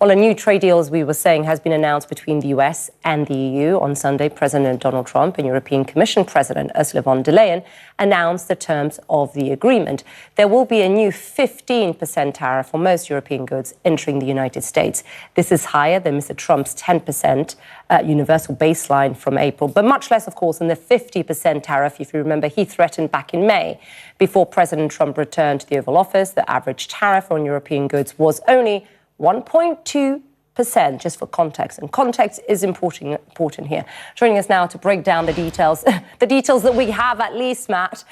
Well, a new trade deal, as we were saying, has been announced between the US and the EU. On Sunday, President Donald Trump and European Commission President Ursula von der Leyen announced the terms of the agreement. There will be a new 15% tariff on most European goods entering the United States. This is higher than Mr. Trump's 10% universal baseline from April, but much less, of course, than the 50% tariff, if you remember, he threatened back in May. Before President Trump returned to the Oval Office, the average tariff on European goods was only 1.2%, just for context. And context is important here. Joining us now to break down the details, the details that we have at least, Matt,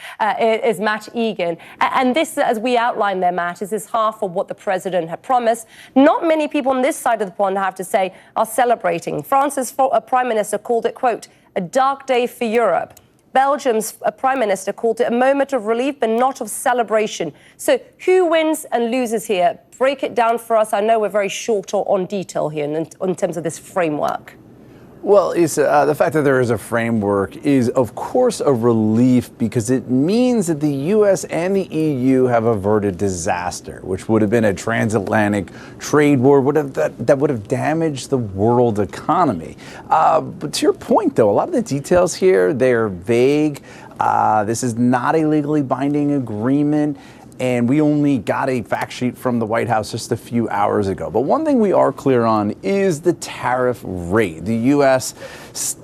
is Matt Egan. And this, as we outlined there, Matt, is this half of what the president had promised. Not many people on this side of the pond, I have to say, are celebrating. France's prime minister called it, quote, a dark day for Europe. Belgium's prime minister called it a moment of relief, but not of celebration. So who wins and loses here? Break it down for us. I know we're very short on detail here in terms of this framework. Well, Issa, the fact that there is a framework is, of course, a relief because it means that the U.S. and the EU have averted disaster, which would have been a transatlantic trade war that would have damaged the world economy. But to your point, though, a lot of the details here, they're vague. This is not a legally binding agreement. And we only got a fact sheet from the White House just a few hours ago. But one thing we are clear on is the tariff rate. The U.S.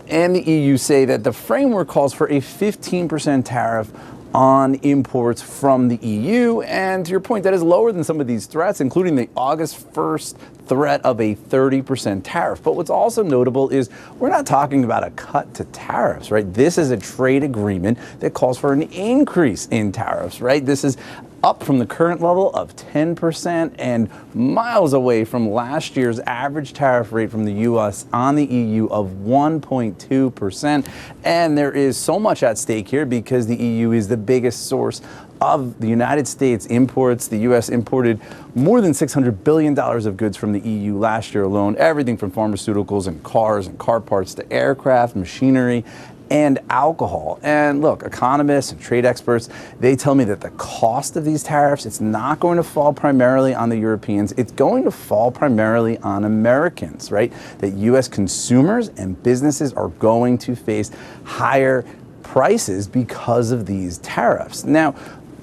and the EU say that the framework calls for a 15% tariff on imports from the EU. And to your point, that is lower than some of these threats, including the August 1st threat of a 30% tariff. But what's also notable is we're not talking about a cut to tariffs, right? This is a trade agreement that calls for an increase in tariffs, right? This is up from the current level of 10% and miles away from last year's average tariff rate from the U.S. on the EU of 1.2%. And there is so much at stake here because the EU is the biggest source of the United States imports. The U.S. imported more than $600 billion of goods from the EU last year alone, everything from pharmaceuticals and cars and car parts to aircraft, machinery, and alcohol. And look, economists and trade experts, they tell me that the cost of these tariffs, it's not going to fall primarily on the Europeans. It's going to fall primarily on Americans, right? That U.S. consumers and businesses are going to face higher prices because of these tariffs. Now,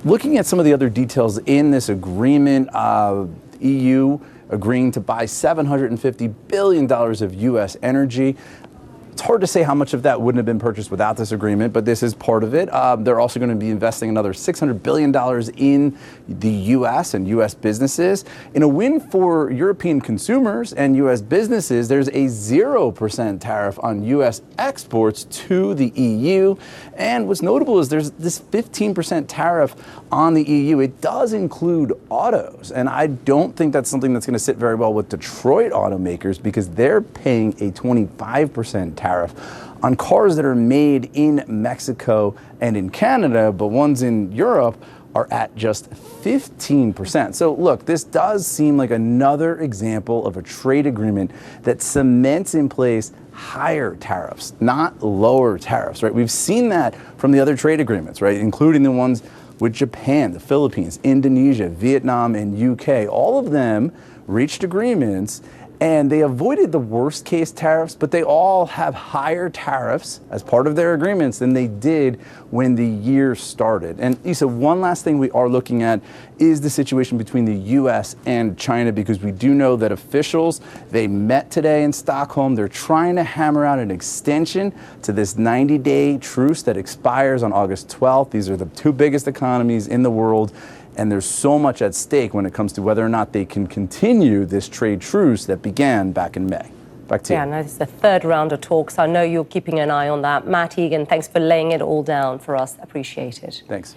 looking at some of the other details in this agreement, EU agreeing to buy $750 billion of U.S. energy. It's hard to say how much of that wouldn't have been purchased without this agreement, but this is part of it. They're also going to be investing another $600 billion in the U.S. and U.S. businesses. In a win for European consumers and U.S. businesses, there's a 0% tariff on U.S. exports to the EU. And what's notable is there's this 15% tariff on the EU. It does include autos, and I don't think that's something that's going to sit very well with Detroit automakers because they're paying a 25% tariff on cars that are made in Mexico and in Canada, but ones in Europe are at just 15%. So look, this does seem like another example of a trade agreement that cements in place higher tariffs, not lower tariffs, right? We've seen that from the other trade agreements, right? Including the ones with Japan, the Philippines, Indonesia, Vietnam, and UK. All of them reached agreements and they avoided the worst case tariffs, but they all have higher tariffs as part of their agreements than they did when the year started. And Issa, one last thing we are looking at is the situation between the U.S. and China, because we do know that officials, they met today in Stockholm. They're trying to hammer out an extension to this 90-day truce that expires on August 12th. These are the two biggest economies in the world. And there's so much at stake when it comes to whether or not they can continue this trade truce that began back in May. Back to you. Yeah, no, this is the third round of talks. I know you're keeping an eye on that. Matt Egan, thanks for laying it all down for us. Appreciate it. Thanks.